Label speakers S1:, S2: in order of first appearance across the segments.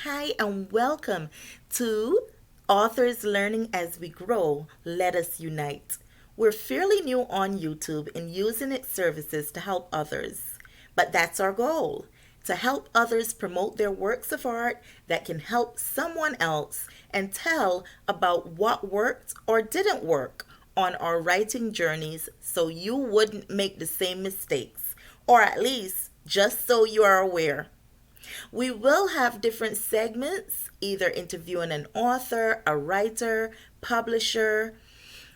S1: Hi, and welcome to Authors Learning as We Grow. Let us unite. We're fairly new on YouTube and using its services to help others. But that's our goal, to help others promote their works of art that can help someone else and tell about what worked or didn't work on our writing journeys so you wouldn't make the same mistakes, or at least just so you are aware. We will have different segments, either interviewing an author, a writer, publisher,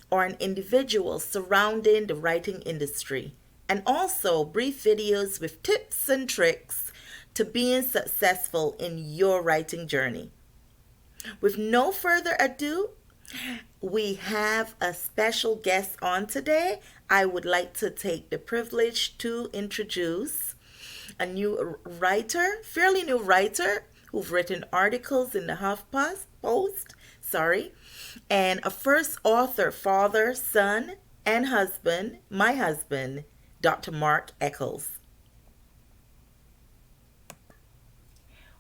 S1: or an individual surrounding the writing industry, and also brief videos with tips and tricks to being successful in your writing journey. With no further ado, we have a special guest on today. I would like to take the privilege to introduce a new writer, fairly new writer, who've written articles in the Post, and a first author, father, son, and husband, my husband, Dr. Mark Echols.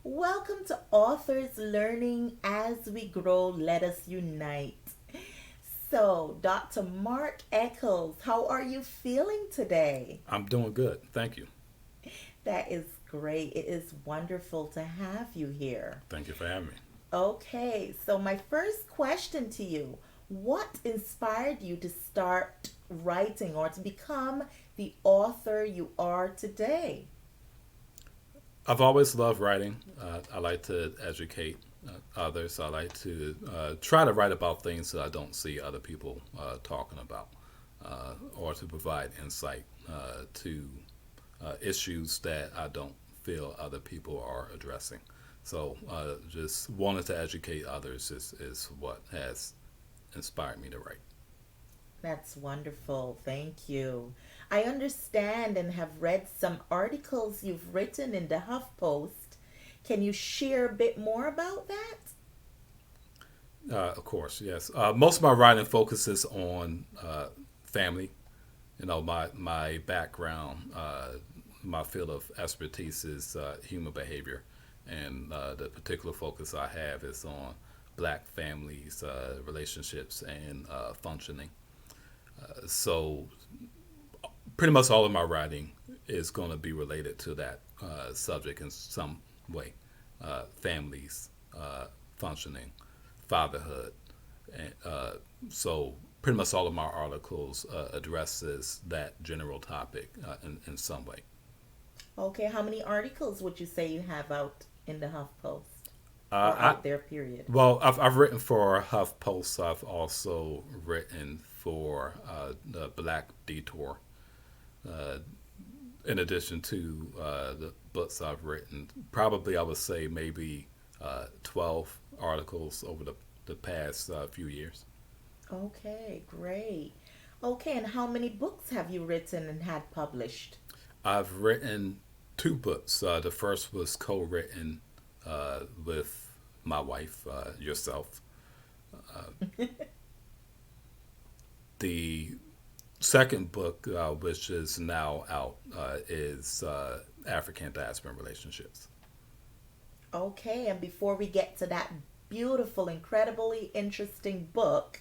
S1: Welcome to Authors Learning as We Grow, Let Us Unite. So, Dr. Mark Echols, how are you feeling today?
S2: I'm doing good. Thank you.
S1: That is great. It is wonderful to have you here.
S2: Thank you for having me.
S1: Okay, so my first question to you, what inspired you to start writing or to become the author you are today?
S2: I've always loved writing. I like to educate others. I like to try to write about things that I don't see other people talking about, or to provide insight to issues that I don't feel other people are addressing. So just wanting to educate others is what has inspired me to write.
S1: That's wonderful. Thank you. I understand and have read some articles you've written in the HuffPost. Can you share a bit more about that?
S2: Of course, yes. Most of my writing focuses on family. My background, my field of expertise is human behavior, and the particular focus I have is on black families, relationships, and functioning. So pretty much all of my writing is going to be related to that subject in some way. Families, functioning, fatherhood, and so pretty much all of my articles addresses that general topic in some way.
S1: Okay, how many articles would you say you have out in the HuffPost
S2: Uh,
S1: or
S2: I
S1: out there, period?
S2: well, I've written for HuffPost. I've also written for the Black Detour. Uh, in addition to the books I've written, probably I would say maybe 12 articles over the past few years.
S1: Okay, great. Okay, and how many books have you written and had published?
S2: I've written two books. The first was co-written with my wife, yourself. Uh, the second book, which is now out, is African Diaspora Relationships.
S1: Okay, and before we get to that beautiful, incredibly interesting book,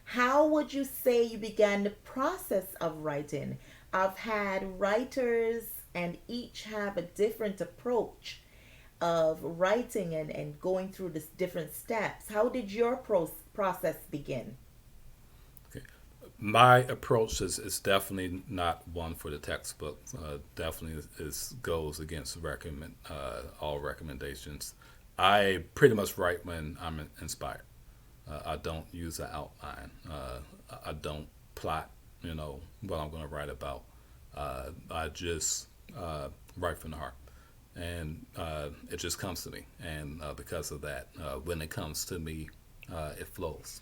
S1: how would you say you began the process of writing? I've had writers, and each have a different approach of writing and going through the different steps. How did your process begin?
S2: Okay. My approach is definitely not one for the textbook. Definitely goes against all recommendations. I pretty much write when I'm inspired. I don't use an outline. I don't plot, what I'm going to write about. I just write from the heart, and it just comes to me. And because of that, when it comes to me, it flows.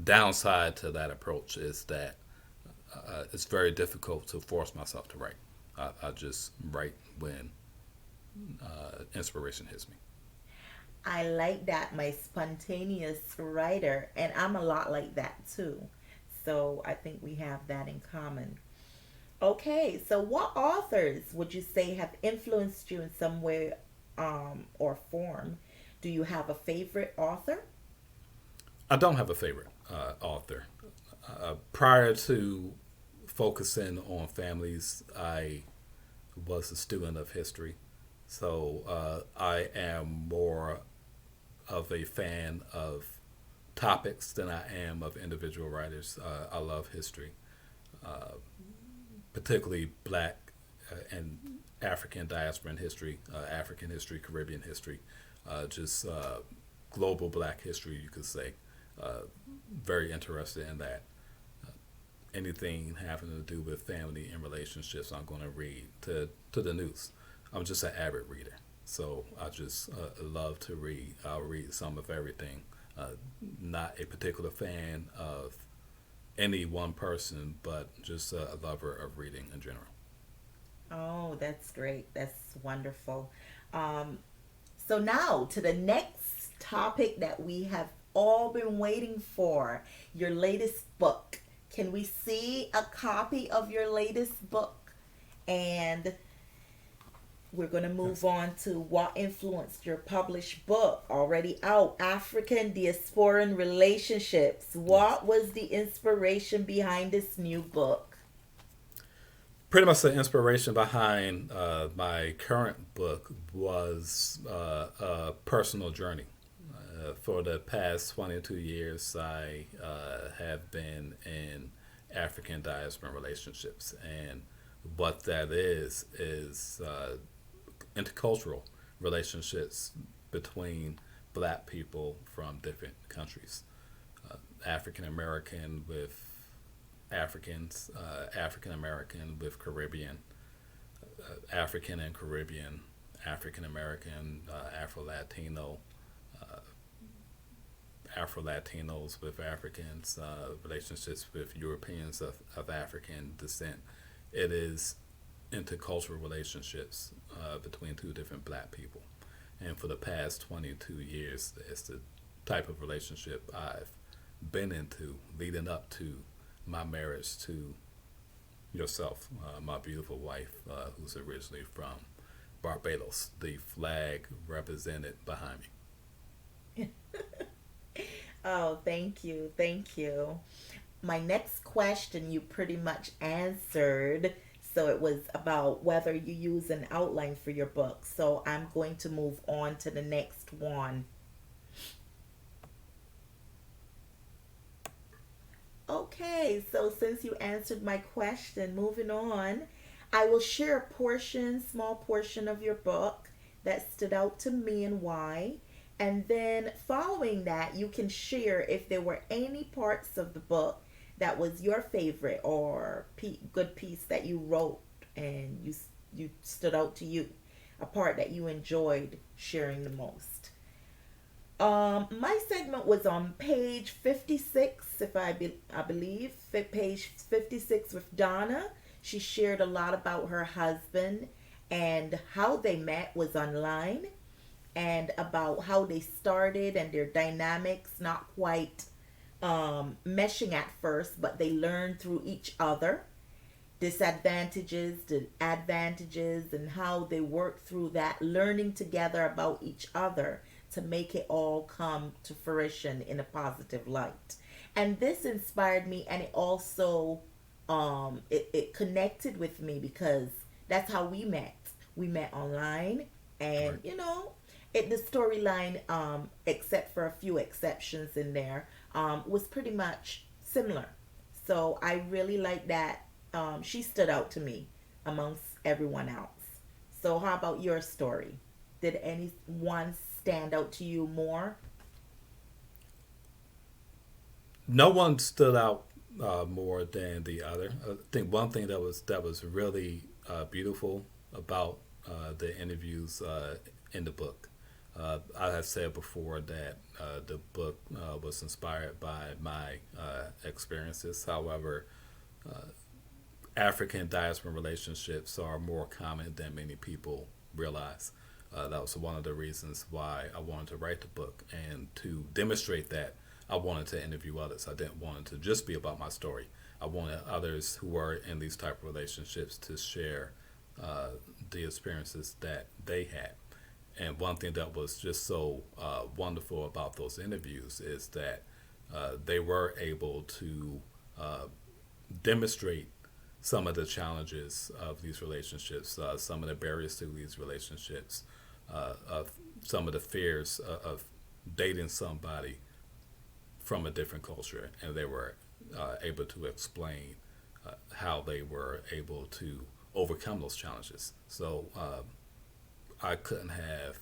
S2: Downside to that approach is that it's very difficult to force myself to write. I just write when inspiration hits me.
S1: I like that, my spontaneous writer, and I'm a lot like that too. So I think we have that in common. Okay, so what authors would you say have influenced you in some way or form. Do you have a favorite author?
S2: I don't have a favorite author. Prior to focusing on families, I was a student of history. So I am more of a fan of topics than I am of individual writers. I love history, particularly black and African diasporan history, African history, Caribbean history, just global black history, you could say. Uh, Very interested in that. Anything having to do with family and relationships, I'm going to read to the news. I'm just an avid reader. So I just love to read. I'll read some of everything. Uh, Not a particular fan of any one person, but just a lover of reading in general.
S1: Oh, that's great. That's wonderful. Um, so now to the next topic that we have all been waiting for, your latest book. Can we see a copy of your latest book? And we're going to move
S2: Yes.
S1: on to what influenced your published book, already out, African Diasporan Relationships.
S2: Yes.
S1: What was the inspiration behind this new book?
S2: Pretty much the inspiration behind my current book was a personal journey. For the past 22 years, I have been in African diaspora relationships, and what that is intercultural relationships between black people from different countries. African American with Africans, African American with Caribbean, African and Caribbean, African American, Afro Latino, Afro Latinos with Africans, relationships with Europeans of African descent. It is intercultural relationships between two different black people. And for the past 22 years, it's the type of relationship I've been into leading up to my marriage to yourself, my beautiful wife, who's originally from Barbados. The flag represented behind me.
S1: Oh, thank you. Thank you. My next question you pretty much answered. So it was about whether you use an outline for your book. So I'm going to move on to the next one. Okay, so since you answered my question, moving on, I will share a portion, small portion of your book that stood out to me and why. And then following that, you can share if there were any parts of the book that was your favorite or good piece that you wrote and you stood out to you, a part that you enjoyed sharing the most. My segment was on page 56, if I believe, page 56 with Donna. She shared a lot about her husband and how they met was online and about how they started and their dynamics not quite meshing at first, but they learned through each other disadvantages, the advantages, and how they work through that, learning together about each other to make it all come to fruition in a positive light. And this inspired me, and it also it connected with me because that's how we met. We met online, and
S2: Right.
S1: the storyline, except for a few exceptions in there, was pretty much similar. So I really like that. She stood out to me amongst everyone else. So how about your story? Did anyone stand out to you more?
S2: No one stood out more than the other. I think one thing that was really beautiful about the interviews in the book. I have said before that the book was inspired by my experiences. However, African diaspora relationships are more common than many people realize. That was one of the reasons why I wanted to write the book, and to demonstrate that, I wanted to interview others. I didn't want it to just be about my story. I wanted others who were in these type of relationships to share uh, the experiences that they had. And one thing that was just so wonderful about those interviews is that they were able to uh, demonstrate some of the challenges of these relationships, some of the barriers to these relationships, of some of the fears of dating somebody from a different culture, and they were able to explain how they were able to overcome those challenges. So I couldn't have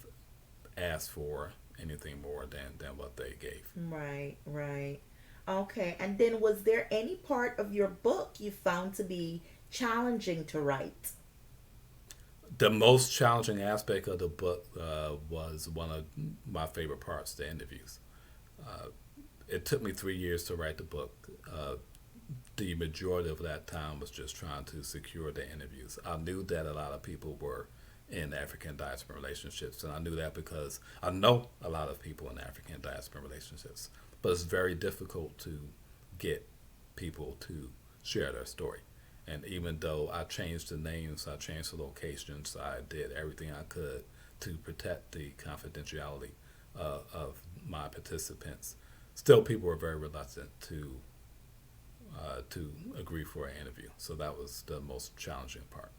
S2: asked for anything more than what they gave.
S1: Right, right. Okay. And then was there any part of your book you found to be challenging to write?
S2: The most challenging aspect of the book was one of my favorite parts, the interviews. It took me 3 years to write the book. The majority of that time was just trying to secure the interviews. I knew that a lot of people were in African diaspora relationships, and I knew that because I know a lot of people in African diaspora relationships. But it's very difficult to get people to share their story. And even though I changed the names, I changed the locations, I did everything I could to protect the confidentiality of my participants, still people were very reluctant to agree for an interview. So that was the most challenging part.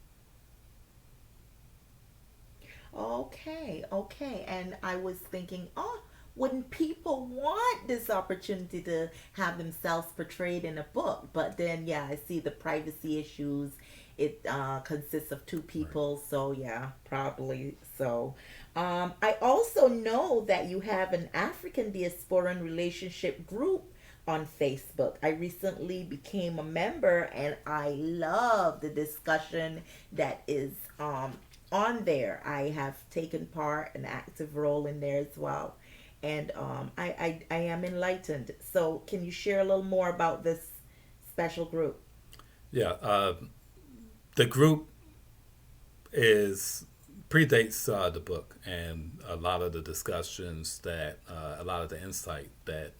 S1: Okay, okay. And I was thinking, oh, wouldn't people want this opportunity to have themselves portrayed in a book? But then, yeah, I see the privacy issues. It consists of two
S2: Right.
S1: people, so yeah, probably so. I also know that you have an African diasporan relationship group on Facebook. I recently became a member and I love the discussion that is on there. I have taken part, an active role in there as well. And I am enlightened. So, can you share a little more about this special group?
S2: Yeah, the group is predates the book, and a lot of the discussions that a lot of the insight that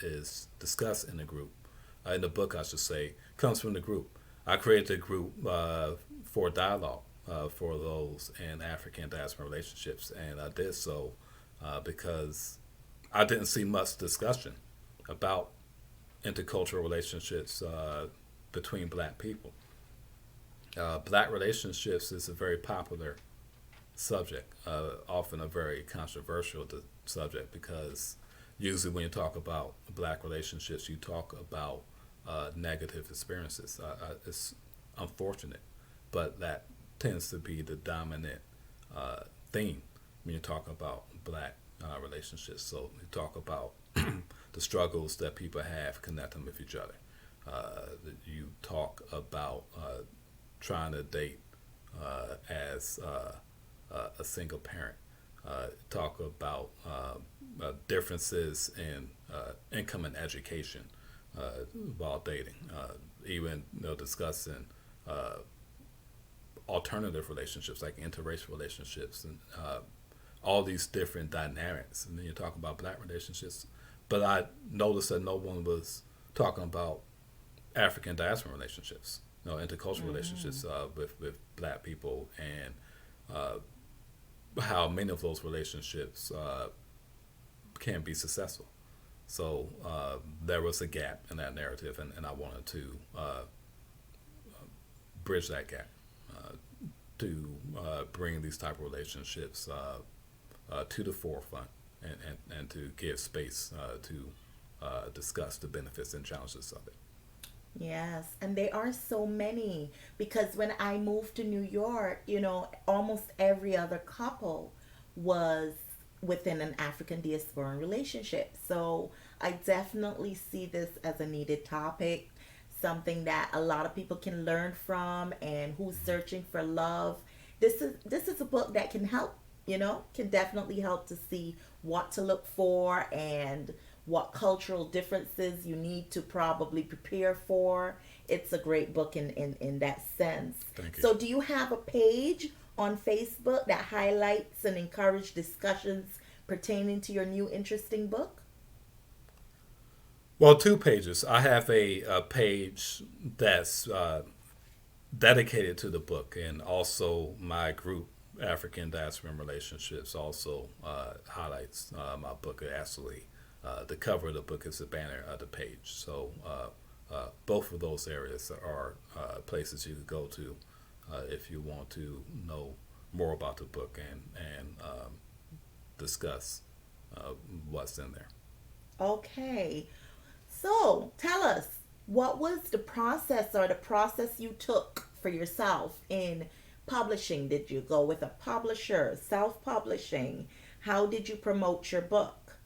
S2: is discussed in the book, I should say, comes from the group. I created the group for dialogue for those in African diaspora relationships, and I did so because I didn't see much discussion about intercultural relationships between black people. Black relationships is a very popular subject, often a very controversial subject because usually when you talk about black relationships, you talk about negative experiences. It's unfortunate, but that tends to be the dominant uh, theme when you talk about black relationships. So you talk about the struggles that people have connecting with each other. You talk about trying to date as a single parent. Talk about differences in income and education while dating. Even discussing uh, alternative relationships like interracial relationships and all these different dynamics. And then you talk about black relationships, but I noticed that no one was talking about African diaspora relationships, intercultural
S1: Mm-hmm.
S2: relationships with black people, and uh, how many of those relationships can be successful. So there was a gap in that narrative, and I wanted to bridge that gap to bring these type of relationships to the forefront and to give space to discuss the benefits and challenges of it.
S1: Yes, and there are so many because when I moved to New York, almost every other couple was within an African diaspora relationship. So I definitely see this as a needed topic, something that a lot of people can learn from and who's searching for love. This is a book that can help, can definitely help to see what to look for and what cultural differences you need to probably prepare for. It's a great book in that sense.
S2: Thank you.
S1: So, do you have a page on Facebook that highlights and encourage discussions pertaining to your new interesting book?
S2: Well, two pages. I have a page that's dedicated to the book, and also my group African Diaspora Relationships also highlights my book. Actually, the cover of the book is the banner of the page. So both of those areas are places you could go to if you want to know more about the book and discuss uh, what's in there.
S1: Okay. So tell us, what was the process or the process you took for yourself in publishing? Did you go with a publisher, self publishing? How did you promote your book?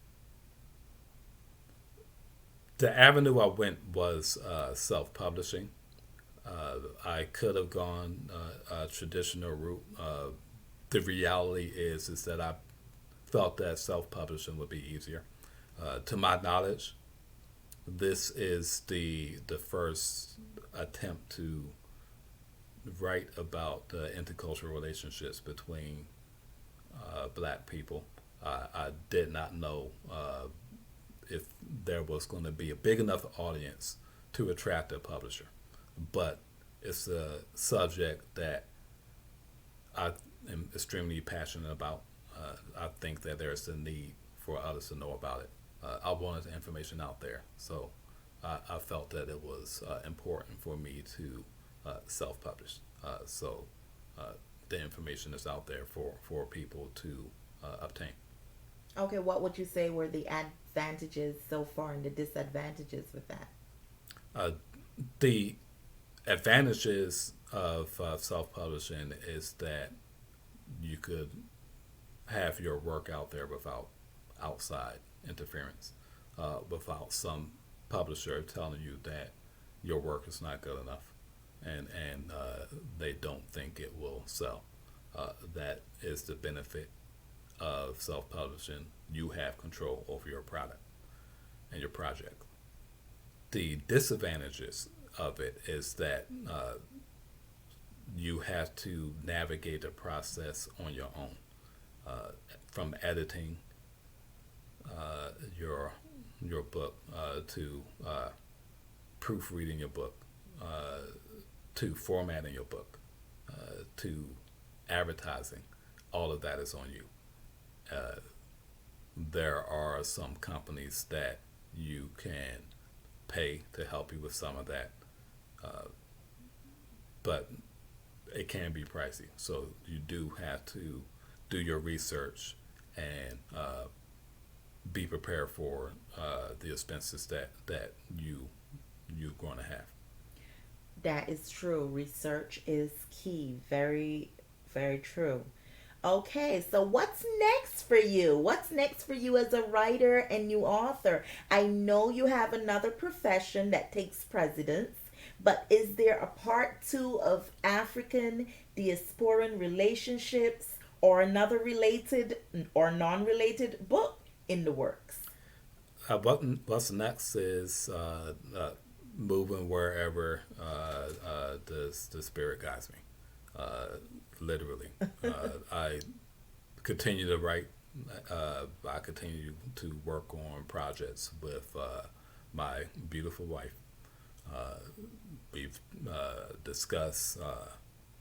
S2: The avenue I went was self publishing. I could have gone a traditional route. The reality is that I felt that self publishing would be easier. To my knowledge, this is the first attempt to write about intercultural relationships between black people. I did not know if there was going to be a big enough audience to attract a publisher, but it's a subject that I am extremely passionate about. I think that there's a need for others to know about it. I wanted the information out there, so I felt that it was important for me to self-publish. So uh, the information is out there for people to obtain.
S1: Okay, what would you say were the advantages so far and the disadvantages with that?
S2: Uh, the advantages of self-publishing is that you could have your work out there without outside interference, without some publisher telling you that your work is not good enough, and they don't think it will sell. That is the benefit of self-publishing. You have control over your product and your project. The disadvantages of it is that you have to navigate the process on your own, from editing your book to proofreading your book, uh, to formatting your book, to advertising. All of that is on you. Uh, there are some companies that you can pay to help you with some of that, uh, but it can be pricey. So you do have to do your research and be prepared for the expenses that you're going to have.
S1: That is true. Research is key. Very, very true. Okay, so what's next for you? What's next for you as a writer and new author? I know you have another profession that takes precedence, but is there a part two of African diasporan relationships or another related or non related book in the works?
S2: What's next is moving wherever the spirit guides me. Uh, Literally, I continue to write. I continue to work on projects with my beautiful wife. Uh, we've discussed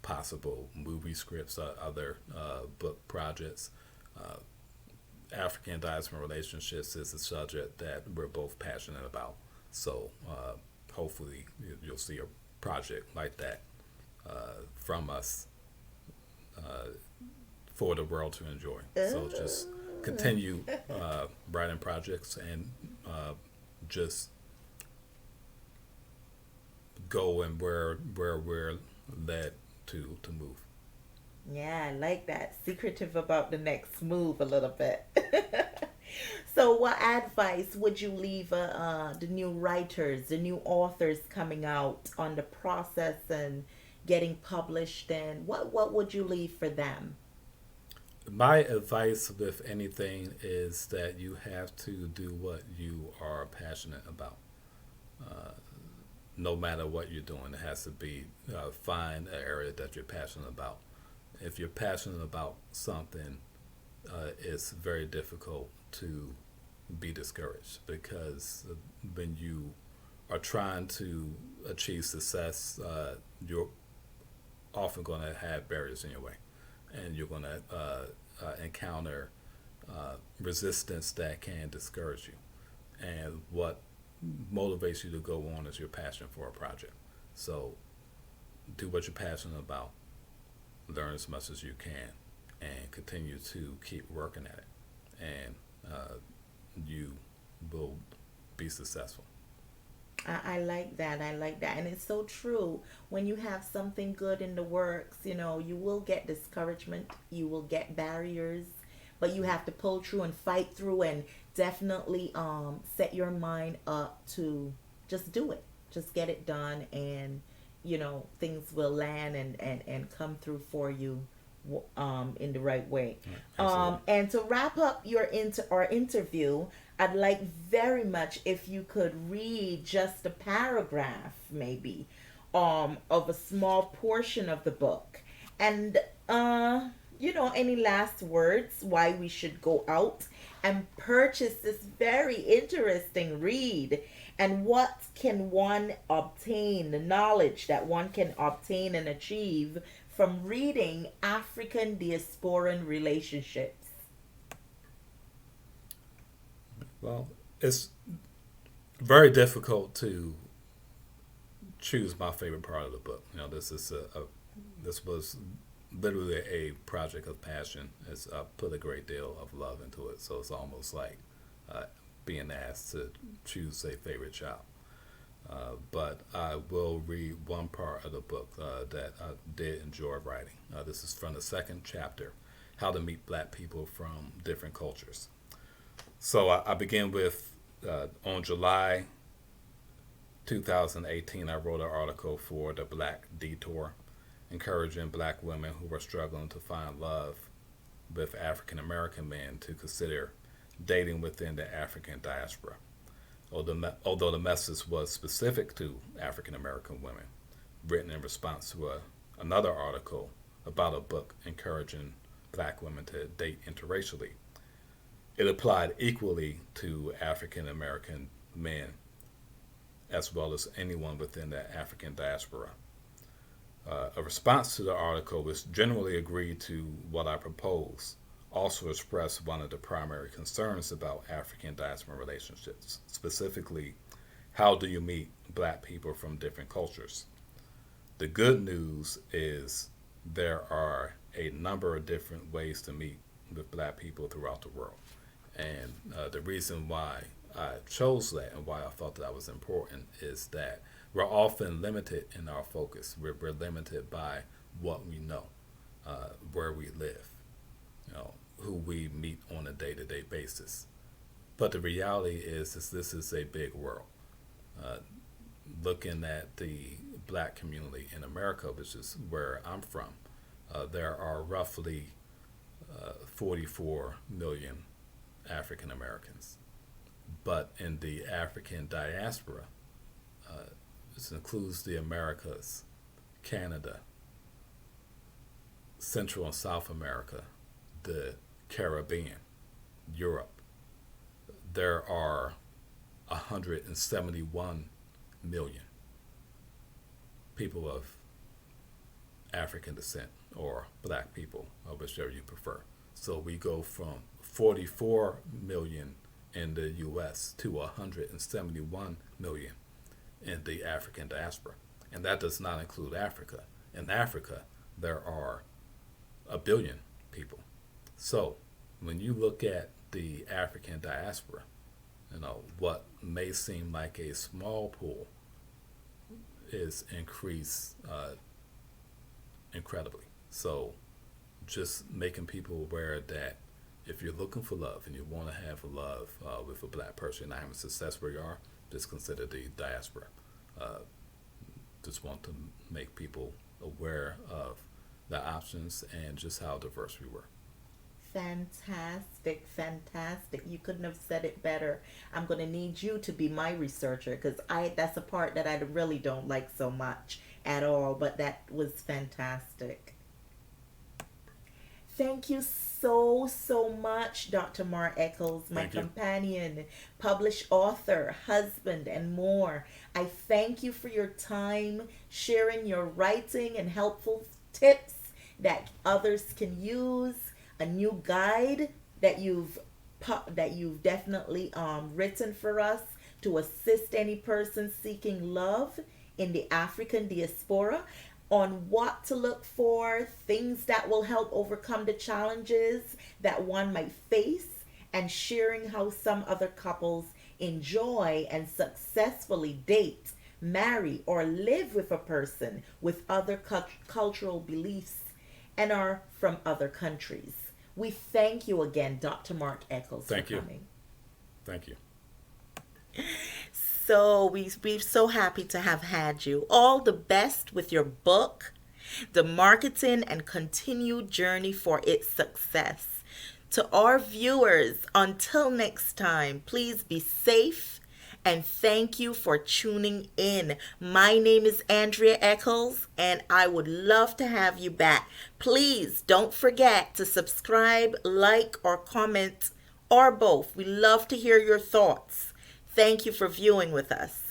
S2: possible movie scripts, other book projects. Uh, African diaspora relationships is a subject that we're both passionate about. So hopefully you'll see a project like that from us uh, for the world to enjoy. So just
S1: Ooh.
S2: continue writing projects and just go and where we're led to move.
S1: Yeah, I like that. Secretive about the next move a little bit. So, what advice would you leave the new writers, the new authors coming out on the process and getting published? And what would you leave for them?
S2: My advice with anything is that you have to do what you are passionate about. Uh, no matter what you're doing, it has to be find an area that you're passionate about. If you're passionate about something, it's very difficult to be discouraged because when you are trying to achieve success, you're often going to have barriers in your way. and you're going to encounter resistance that can discourage you. And what motivates you to go on is your passion for a project. So do what you're passionate about, learn as much as you can, and continue to keep working at it. And you will be successful.
S1: I like that. I like that. And it's so true. When you have something good in the works, you will get discouragement, you will get barriers, but you have to pull through and fight through and definitely set your mind up to just do it. Just get it done and things will land and come through for you in the right way.
S2: Right. Absolutely.
S1: And to wrap up our interview, I'd like very much if you could read just a paragraph, maybe, of a small portion of the book, and any last words why we should go out and purchase this very interesting read, and what can one obtain, the knowledge that one can obtain and achieve from reading African diasporan relationships.
S2: Well, it's very difficult to choose my favorite part of the book. This was literally a project of passion. I put a great deal of love into it, so it's almost like uh, being asked to choose a favorite child. But I will read one part of the book that I did enjoy writing. This is from the second chapter, How to Meet Black People from Different Cultures. So I begin with on July 2018, I wrote an article for the Black Detour, encouraging black women who were struggling to find love with African American men to consider dating within the African diaspora. Although the message was specific to African American women, written in response to another article about a book encouraging black women to date interracially, it applied equally to African American men as well as anyone within the African diaspora. A response to the article was generally agreed to what I propose, also expressed one of the primary concerns about African diaspora relationships, specifically, how do you meet black people from different cultures? The good news is there are a number of different ways to meet with black people throughout the world. And the reason why I chose that and why I thought that was important is that we're often limited in our focus. We're limited by what we know, where we live, who we meet on a day-to-day basis. But the reality is this is a big world. Uh, Looking at the black community in America, which is where I'm from, there are roughly 44 million African Americans. But in the African diaspora, uh, this includes the Americas, Canada, Central and South America, the Caribbean, Europe, there are 171 million people of African descent or black people, or whichever you prefer. So we go from 44 million in the US to 171 million in the African diaspora. And that does not include Africa. In Africa, there are a billion people. So when you look at the African diaspora, what may seem like a small pool is increased incredibly. So just making people aware that if you're looking for love and you want to have love with a black person, and having success where you are, just consider the diaspora. Uh, just want to make people aware of the options and just how diverse we were.
S1: Fantastic, fantastic. You couldn't have said it better. I'm going to need you to be my researcher because that's a part that I really don't like so much at all, but that was fantastic. Thank you so, so much, Dr. Mar Echols, my
S2: Thank you.
S1: companion, published author, husband, and more. I thank you for your time, sharing your writing and helpful tips, that others can use, a new guide that you've definitely written for us to assist any person seeking love in the African diaspora on what to look for, things that will help overcome the challenges that one might face, and sharing how some other couples enjoy and successfully date, marry, or live with a person with other cultural beliefs and are from other countries. We thank you again, Dr. Mark Echols, for
S2: Thank you.
S1: coming.
S2: Thank you.
S1: So we're so happy to have had you. All the best with your book, the marketing, and continued journey for its success. To our viewers, until next time, please be safe and thank you for tuning in. My name is Andrea Echols, and I would love to have you back. Please don't forget to subscribe, like, or comment, or both. We love to hear your thoughts. Thank you for viewing with us.